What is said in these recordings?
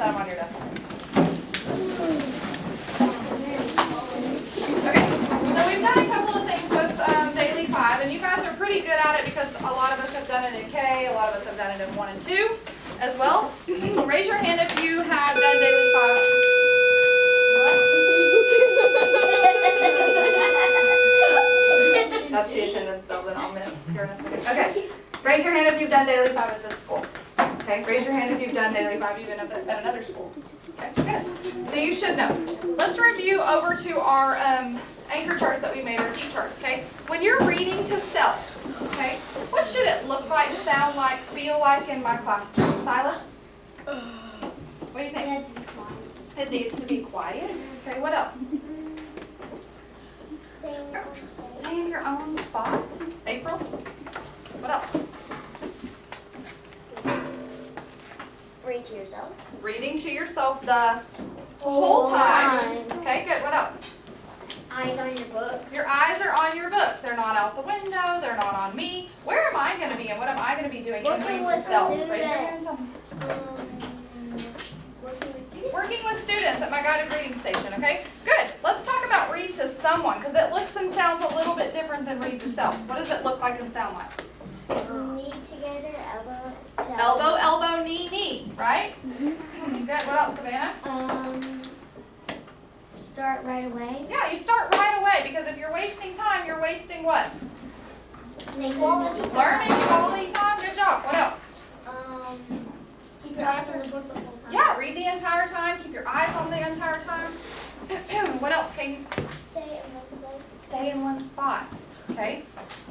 set them on your desk. Okay, so we've done a couple of things with Daily 5, and you guys are pretty good at it because a lot of us have done it in K, a lot of us have done it in 1 and 2 as well. Raise your hand if you have done Daily 5. That's the attendance bell that I'll miss here in a second. Okay, raise your hand if you've done Daily 5 at this school. Okay, raise your hand if you've done Daily 5 even at another school. Okay, good. So you should know. Let's review over to our anchor charts that we made, our T charts, okay? When you're reading to self, okay, what should it look like, sound like, feel like in my classroom? Silas? What do you think? It needs to be quiet. Okay, what else? Stay in your own spot. April? What else? Read to yourself. Reading to yourself the whole time. Okay, good. What else? Eyes on your book. Your eyes are on your book. They're not out the window. They're not on me. Where am I going to be and what am I going to be doing in reading to self? Raise your hand and tell me. Working with students at my guided reading station, okay? Good. Let's talk about read to someone because it looks and sounds a little bit different than read to self. What does it look like and sound like? Knee together, elbow to elbow. Elbow, knee, knee, right? Good. What else, Savannah? Start right away. Yeah, you start right away because if you're wasting time, you're wasting what? Quality time. Learning, quality time. Good job. What else? Keep your eyes on the book the whole time. Yeah, read the entire time. Keep your eyes on the entire time. What else, Katie? Stay in one spot. Okay.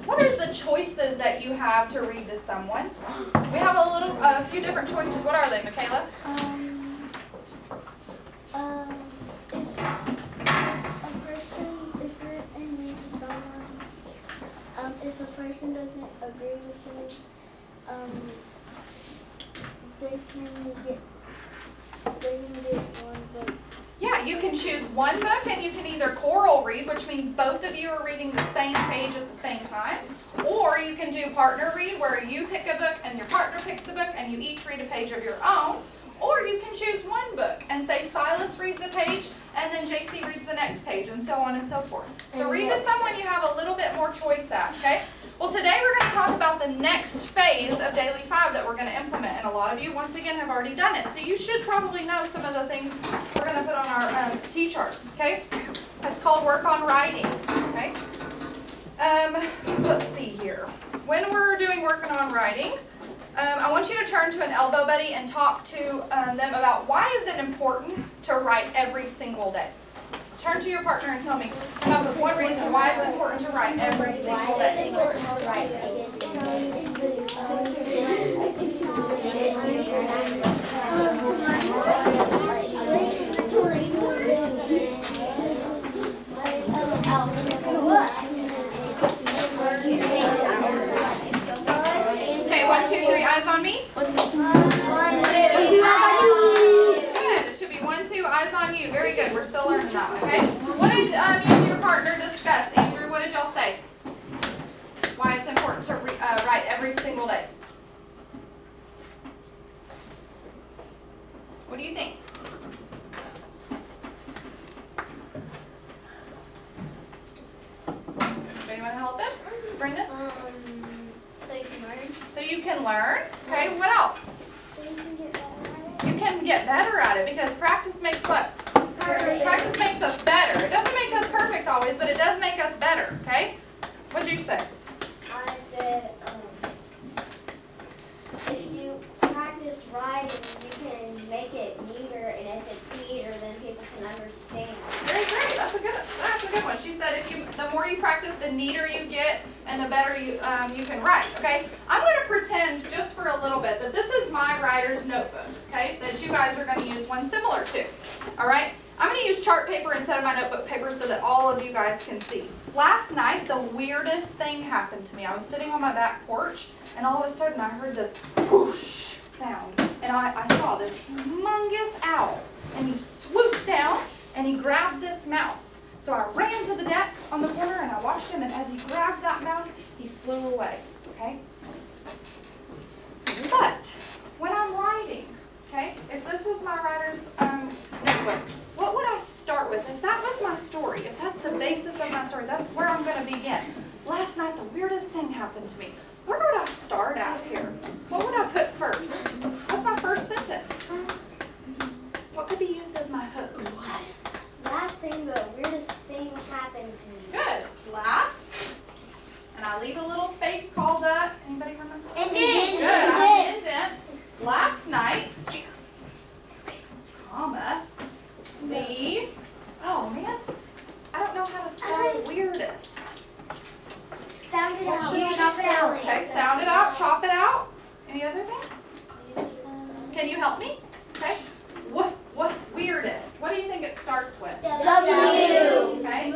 What are the choices that you have to read to someone? We have a few different choices. What are they, Michaela? If a person doesn't agree with you, they can get one book. Yeah, you can choose one book and you can either choral read, which means both of you are reading the same page at the same time, or you can do partner read where you pick a book and your partner picks a book and you each read a page of your own, or you can choose one book and say Silas reads a page and then JC reads the next page and so on and so forth. So read to someone you have a little bit more choice at, okay? Well, today we're going to talk about the next phase of Daily 5 that we're going to implement, and a lot of you, once again, have already done it. So you should probably know some of the things we're going to put on our T-chart, okay? It's called Work on Writing, okay? Let's see here. When we're doing Working on Writing, I want you to turn to an elbow buddy and talk to them about why is it important to write every single day. Turn to your partner and tell me, come up with one reason why it's important to write every single day. Okay, 1, 2, 3, eyes on me. 1, 2, 3, good. It should be 1, 2, eyes on you. Very good. We're still learning that, okay? What did you and your partner discuss? Andrew, what did y'all say? Why it's important to write every single day. What do you think? Anybody want to help him? Brenda? So you can learn. So you can learn. Okay, what else? So you can get better at it. You can get better at it because practice makes what? Perfect. Practice makes us better. It doesn't make us perfect always, but it does make us better, okay? What did you say? I said, if you practice writing, you can make it neater, and if it's neater, then people can understand. Very great. That's a good one. She said the more you practice, the neater you get, and the better you can write. Okay. I'm going to pretend just for a little bit that this is my writer's notebook. Okay. That you guys are going to use one similar to. All right. I'm going to use chart paper instead of my notebook paper so that all of you guys can see. Last night, the weirdest thing happened to me. I was sitting on my back porch, and all of a sudden, I heard this whoosh sound, and I saw this humongous owl, and he swooped down, and he grabbed this mouse. So I ran to the deck on the corner, and I watched him, and as he grabbed that mouse, he flew away, okay? But when I'm writing, okay, if this was my writer's notebook, what would I start with? If that was my story, if that's the basis of my story, that's where I'm going to begin. Last night, the weirdest thing happened to me. Where would I start out here? What would I put first? What's my first sentence? What could be used as my hook? Last thing, the weirdest thing happened to me. Good. Last. And I leave a little space called up. Anybody remember? Indent. Good. I have an indent. Last night, comma, the, oh man, I don't know how to spell weirdest. Sound it out. You Chop it out. Okay, sound it out, chop it out. Any other things? Can you help me? Okay. What weirdest? What do you think it starts with? W. Okay.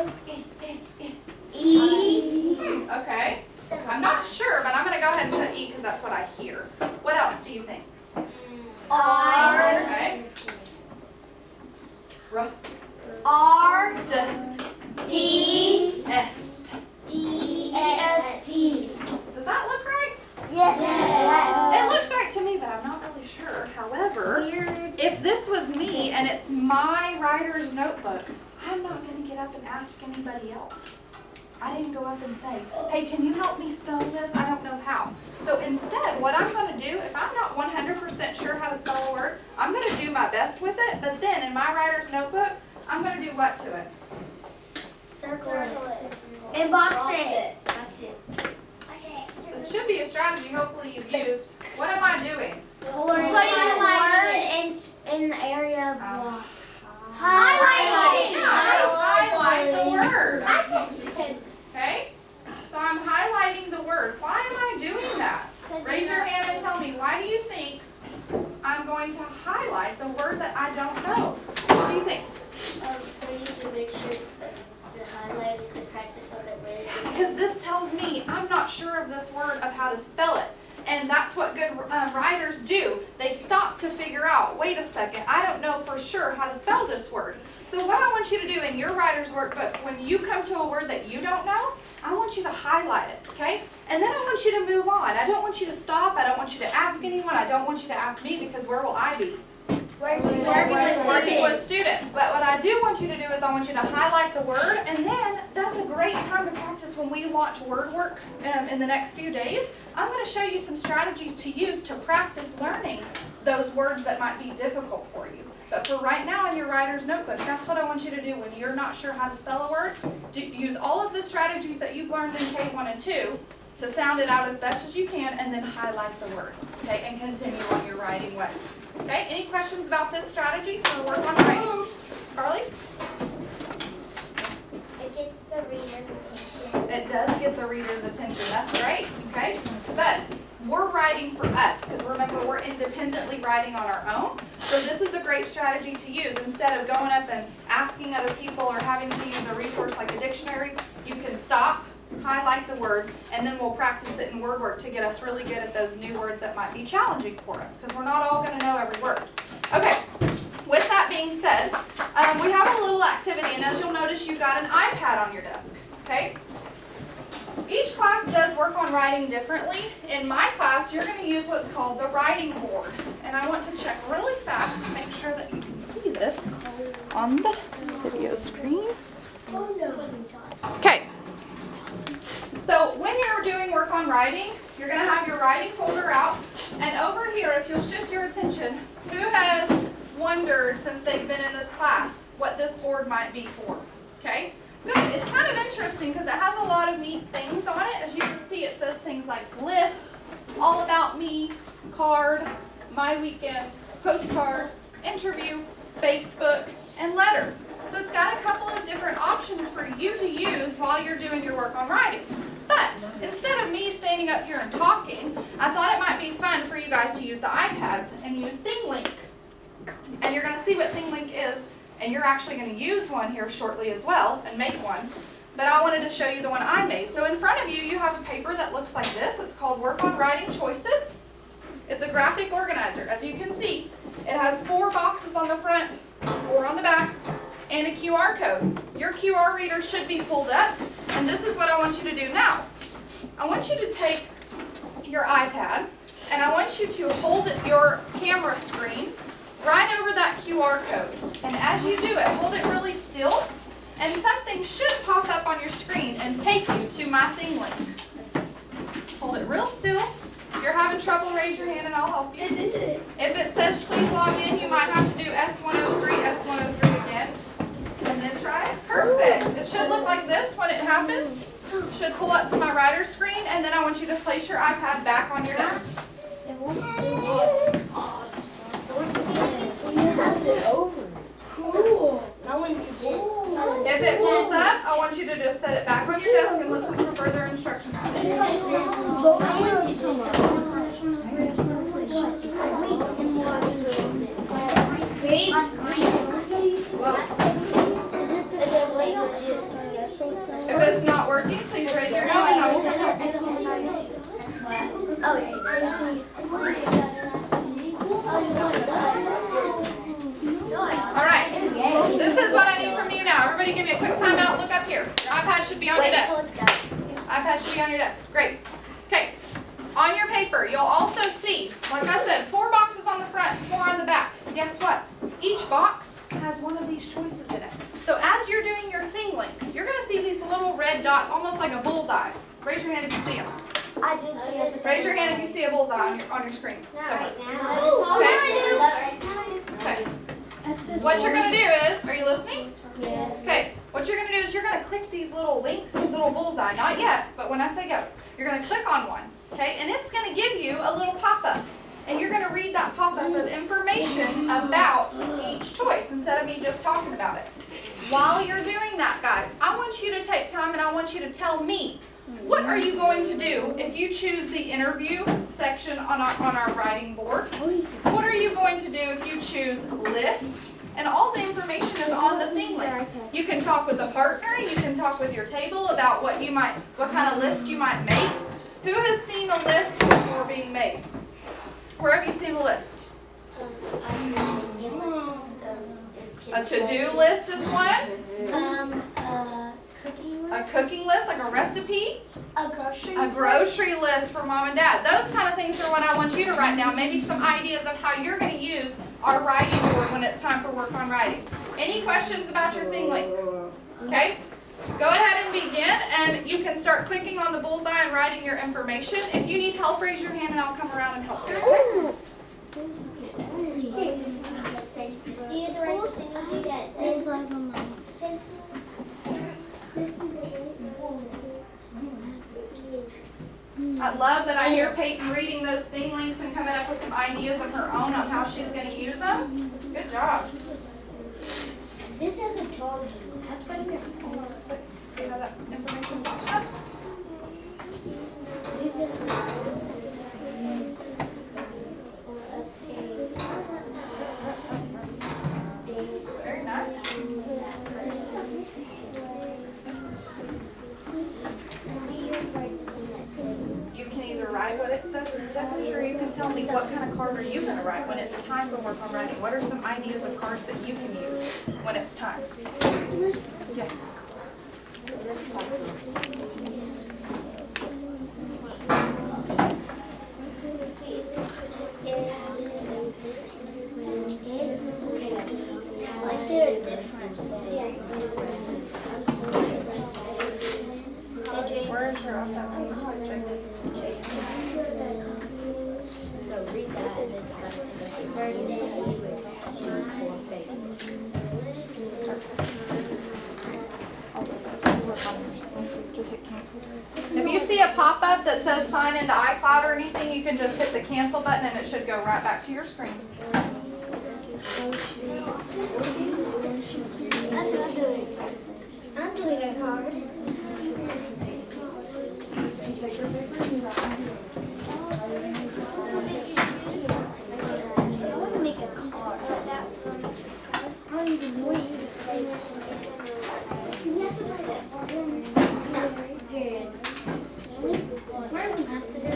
E. Okay. I'm not sure, but I'm going to go ahead and put E because that's what I hear. What else do you think? R. Okay. R. D. D. S. E-S-T. Does that look right? Yes. It looks right to me, but I'm not really sure. However, if this was me and it's my writer's notebook, I'm not going to get up and ask anybody else. I didn't go up and say, hey, can you help me spell this? I don't know how. So instead, what I'm going to do, if I'm not 100% sure how to spell a word, I'm going to do my best with it, but then in my writer's notebook, I'm going to do what to it? Circle it. And box it. That's it. This should be a strategy hopefully you've used. What am I doing? Putting the word in the area of the highlighting. Yeah, I'm going to highlight the word. I just said. Okay? So I'm highlighting the word. Why am I doing that? Raise your hand and tell me, why do you think I'm going to highlight the word that I don't know? What do you think? So you can make sure that the highlight to practice on it really. Because this tells me I'm not sure of this word, of how to spell it. And that's what good writers do. They stop to figure out, wait a second, I don't know for sure how to spell this word. So what I want you to do in your writer's workbook, when you come to a word that you don't know, I want you to highlight it, okay? And then I want you to move on. I don't want you to stop. I don't want you to ask anyone. I don't want you to ask me, because where will I be? Working with students. But what I do want you to do is I want you to highlight the word, and then that's a great time to practice when we launch word work in the next few days. I'm going to show you some strategies to use to practice learning those words that might be difficult for you. But for right now in your writer's notebook, that's what I want you to do when you're not sure how to spell a word. Use all of the strategies that you've learned in K1 and 2 to sound it out as best as you can, and then highlight the word, okay, and continue on your writing way. Okay, any questions about this strategy for work on writing? Carly? It gets the reader's attention. It does get the reader's attention. That's great, okay? But we're writing for us, because remember, we're independently writing on our own. So this is a great strategy to use. Instead of going up and asking other people or having to use a resource like a dictionary, you can stop, highlight the word, and then we'll practice it in word work to get us really good at those new words that might be challenging for us, because we're not all going to know every word. Okay, with that being said, we have a little activity, and as you'll notice, you've got an iPad on your desk, okay? Each class does work on writing differently. In my class, you're going to use what's called the writing board, and I want to check really fast to make sure that you can see this on the video screen. Oh no. Okay. So when you're doing work on writing, you're going to have your writing folder out, and over here, if you'll shift your attention, who has wondered since they've been in this class what this board might be for? Okay, good. It's kind of interesting because it has a lot of neat things on it. As you can see, it says things like list, all about me, card, my weekend, postcard, interview, Facebook, and letter. So it's got a couple of different options for you to use while you're doing your work on writing. But instead of me standing up here and talking, I thought it might be fun for you guys to use the iPads and use ThingLink. And you're going to see what ThingLink is, and you're actually going to use one here shortly as well and make one. But I wanted to show you the one I made. So in front of you, you have a paper that looks like this. It's called Work on Writing Choices. It's a graphic organizer. As you can see, it has 4 boxes on the front, 4 on the back, and a QR code. Your QR reader should be pulled up, and this is what I want you to do now. I want you to take your iPad, and I want you to hold your camera screen right over that QR code. And as as you do it, hold it really still, and something should pop up on your screen and take you to my ThingLink. Hold it real still. If you're having trouble, raise your hand and I'll help you. If it says please log in, you might have to do S103, S103 again. And then try it. Perfect. It should look like this when it happens. Should pull up to my writer's screen, and then I want you to place your iPad back on your desk. If it pulls up, I want you to just set it back on your desk and listen for further instructions. If it's not working, please raise your hand and I will stop. Alright, this is what I need from you now. Everybody give me a quick timeout. Look up here. Your iPad should be on your desk. iPad should be on your desk. Great. Okay. On your paper, you'll also see, like I said, 4 boxes on the front, 4 on the back. Guess what? Each box has one of these choices in it. So as you're doing your ThingLink, you're going to see these little red dots, almost like a bullseye. Raise your hand if you see them. I did see it. Raise your hand if you see a bullseye on your screen. Okay. What you're going to do is, are you listening? Yes. Okay. What you're going to do is you're going to click these little links, these little bullseye. Not yet, but when I say go, you're going to click on one. Okay, and it's going to give you a little pop-up. And you're going to read that pop-up with information about each choice instead of me just talking about it. While you're doing that, guys, I want you to take time and I want you to tell me, what are you going to do if you choose the interview section on our writing board? What are you going to do if you choose list? And all the information is on the ThingLink. You can talk with the partner, you can talk with your table about what kind of list you might make. Who has seen a list before being made? Where have you seen a list? A to-do list is one. A cooking list, like a recipe. A grocery A grocery list for mom and dad. Those kind of things are what I want you to write down. Maybe some ideas of how you're going to use our writing board when it's time for work on writing. Any questions about your ThingLink? Okay? Go ahead and begin, and you can start clicking on the bullseye and writing your information. If you need help, raise your hand and I'll come around and help you. Okay? Do you the right thing to do that? I love that I hear Peyton reading those ThingLinks and coming up with some ideas of her own on how she's going to use them. Good job. This is a doggy. See how that information pops up? Very nice. You can either write what it says as Stephanie, or you can tell me what kind of card are you going to write when it's time for work on writing. What are some ideas of cards that you can use when it's time? Yes. Like they're different. Where's your So read that and then do for Facebook. If you see a pop-up that says sign into iCloud or anything, you can just hit the cancel button and it should go right back to your screen. That's what I'm doing. I'm doing a card. I want to make a card. That one. I don't even know you to play this. You have to play this. No. Period. Where do we have to do it?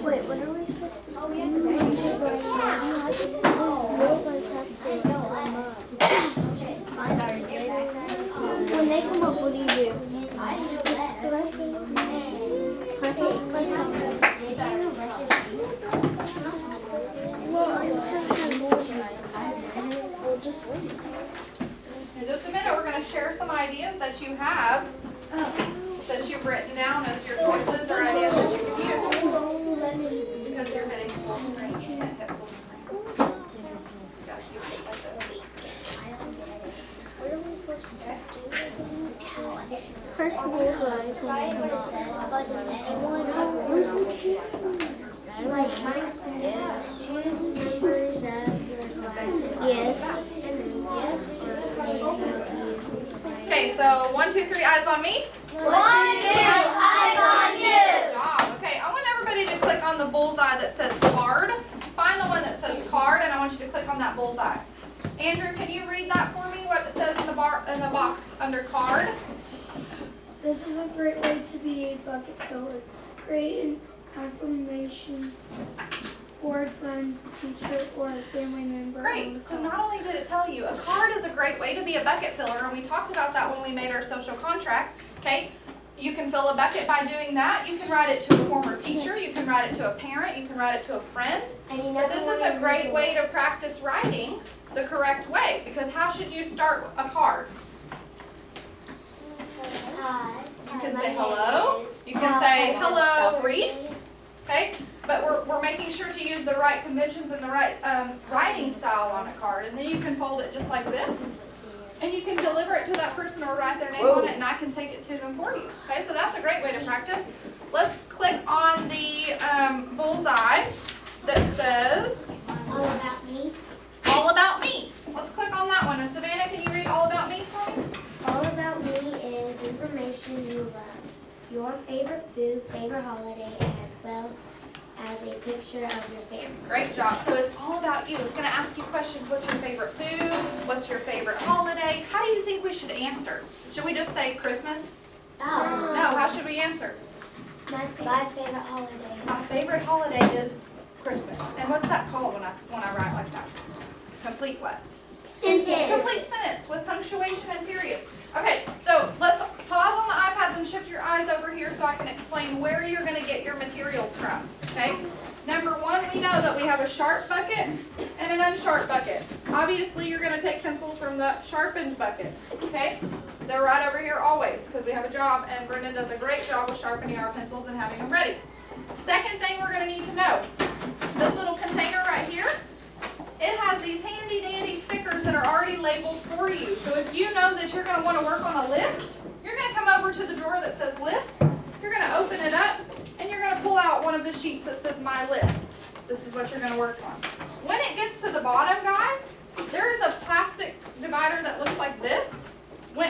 Wait, what are we supposed to do? Oh, we have to write it. When they come up, what do you do? Just place it. Just place something. Well, I don't have more size. We'll just leave. In just a minute, we're going to share some ideas that you have, that you've written down as your choices or ideas that you can use. Because you're hitting full screen, you can't hit full screen. You gotta keep it like this. First of all, guys, Okay, so 1, 2, 3, eyes on me. 1, 2, eyes on you. Good job. Okay, I want everybody to click on the bullseye that says card. Find the one that says card, and I want you to click on that bullseye. Andrew, can you read that for me? What it says in the box under card? This is a great way to be a bucket filler. Create an affirmation for a friend, teacher, or a family member. Great. So not only did it tell you, a card is a great way to be a bucket filler, and we talked about that when we made our social contract. Okay. You can fill a bucket by doing that. You can write it to a former teacher. You can write it to a parent. You can write it to a friend. But this is a great way to practice writing the correct way, because how should you start a card? You can say hello. You can say hello, Reese. Okay? But we're making sure to use the right conventions and the right writing style on a card. And then you can fold it just like this. And you can deliver it to that person or write their name on it, and I can take it to them for you. Okay, so that's a great way to practice. Let's click on the bullseye that says All about me. All About Me. Let's click on that one. And Savannah, can you read All About Me for me? All about me is information you love, your favorite food, favorite holiday, as well as a picture of your family. Great job. So it's all about you. It's going to ask you questions. What's your favorite food? What's your favorite holiday? How do you think we should answer? Should we just say Christmas? Oh. No, how should we answer? My favorite holiday. My favorite holiday is Christmas. And what's that called when I write like that? Complete what? Sentence. Complete sentence with punctuation and period. Okay, so let's pause on the iPads and shift your eyes over here so I can explain where you're going to get your materials from. Okay? Number one, we know that we have a sharp bucket and an unsharp bucket. Obviously, you're going to take pencils from the sharpened bucket. Okay? They're right over here always because we have a job, and Brendan does a great job of sharpening our pencils and having them ready. Second thing we're going to need to know, this little container right here, it has these handy dandy stickers that are already labeled for you. So if you know that you're going to want to work on a list, you're going to come over to the drawer that says list. You're going to open it up and you're going to pull out one of the sheets that says my list. This is what you're going to work on. When it gets to the bottom, guys, there is a plastic divider that looks like this.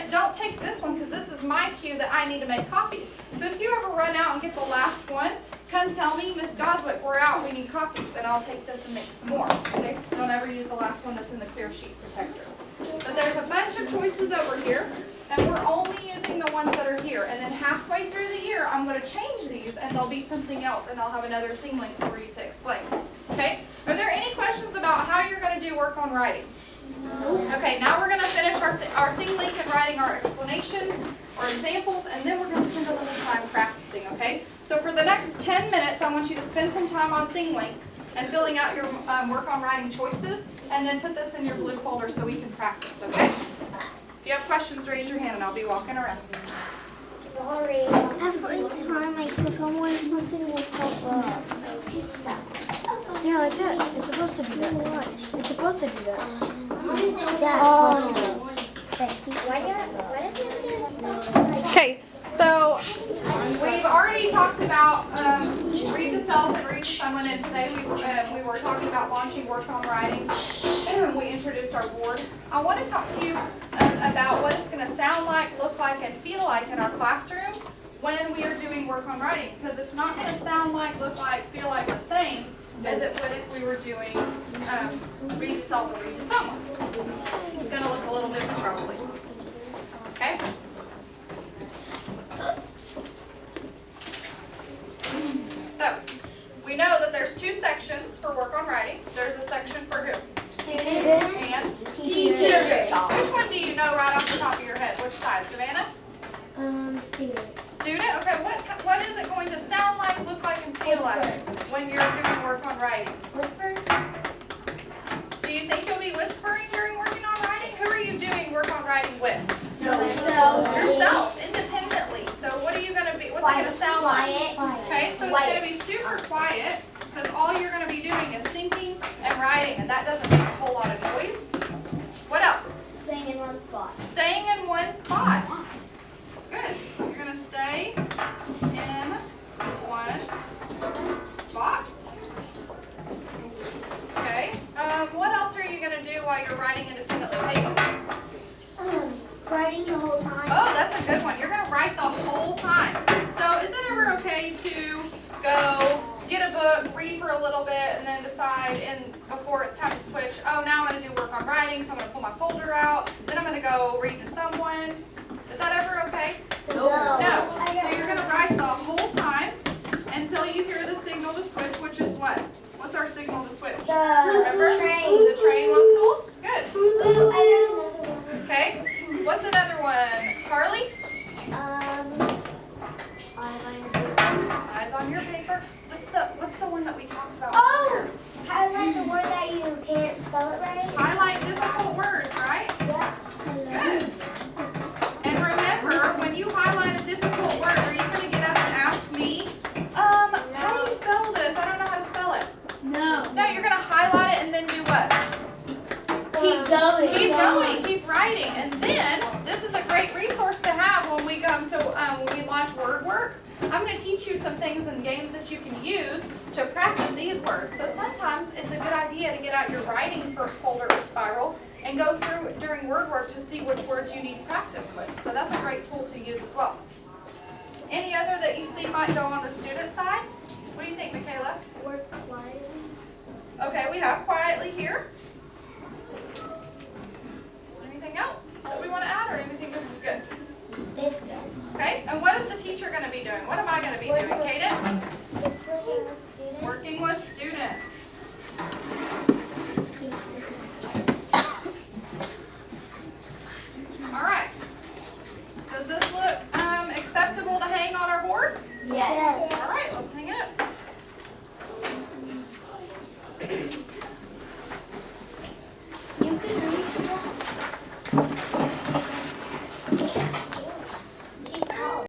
Don't take this one because this is my cue that I need to make copies. So if you ever run out and get the last one, come tell me, Miss Goswick, we're out, we need copies, and I'll take this and make some more. Okay? Don't ever use the last one that's in the clear sheet protector. But there's a bunch of choices over here, and we're only using the ones that are here. And then halfway through the year, I'm going to change these, and there'll be something else, and I'll have another ThingLink for you to explain. Okay? Are there any questions about how you're going to do work on writing? Okay, now we're going to finish our ThingLink and writing our explanations, our examples, and then we're going to spend a little time practicing, okay? So for the next 10 minutes, I want you to spend some time on ThingLink and filling out your work on writing choices, and then put this in your blue folder so we can practice, okay? If you have questions, raise your hand and I'll be walking around. Sorry. Every time I click on one, something will pop up. Pizza. Yeah, like that. It's supposed to be that. It's supposed to be that. Okay, so we've already talked about read the self and read the someone, and today we were talking about launching work on writing. We introduced our board. I want to talk to you about what it's going to sound like, look like, and feel like in our classroom when we are doing work on writing, because it's not going to sound like, look like, feel like the same as it would if we were doing read the self or read the someone. It's going to look a little different probably. Okay? So, we know that there's two sections for work on writing. There's a section for who? Students And teachers. Which one do you know right off the top of your head? Which side? Savannah? Student. Student? Okay, what is it going to sound like, look like, and feel like when you're doing work on writing? Whisper. Do you think you'll be whispering during working on writing? Who are you doing work on writing writing with? So, Yourself, independently. So what are you going to be, what's it going to sound like? Okay, so it's going to be super quiet because all you're going to be doing is thinking and writing, and that doesn't make a whole lot of noise. What else? staying in one spot. Staying in one spot. Good. You're going to stay in one spot. Okay. What else are you going to do while you're writing independently? Writing the whole time. Oh, that's a good one. You're going to write the whole time. So is it ever okay to go get a book, read for a little bit, and then decide before it's time to switch, oh, now I'm going to do work on writing, so I'm going to pull my folder out, then I'm going to go read to someone. Is that ever okay? No. No. So you're going to write the whole time until you hear the signal to switch, which is what? What's our signal to switch? Remember? The train whistle? Good. Okay. What's another one? Carly? Eyes on your paper. What's the one that we talked about earlier? Highlight the word that you can't spell it right. Highlight difficult words, right? Good. And remember, when you highlight a difficult word, are you going to get up and ask me, how do you spell this? I don't know how to spell it. No. No, you're going to highlight it and then do what? Keep going. Keep going, keep writing, and then this is a great resource to have when we come to when we launch word work. I'm going to teach you some things and games that you can use to practice these words. So sometimes it's a good idea to get out your writing folder or spiral and go through during word work to see which words you need practice with. So that's a great tool to use as well. Any other that you see might go on the student side? What do you think, Michaela? Work quietly. Okay, we have quietly here. Anything else that we want to add, or anything this is good? It's good. Okay, and what is the teacher going to be doing? What am I going to be doing, Kaden? Working with students. Working with students. All right. Does this look acceptable to hang on our board? Yes. All right, let's hang it up.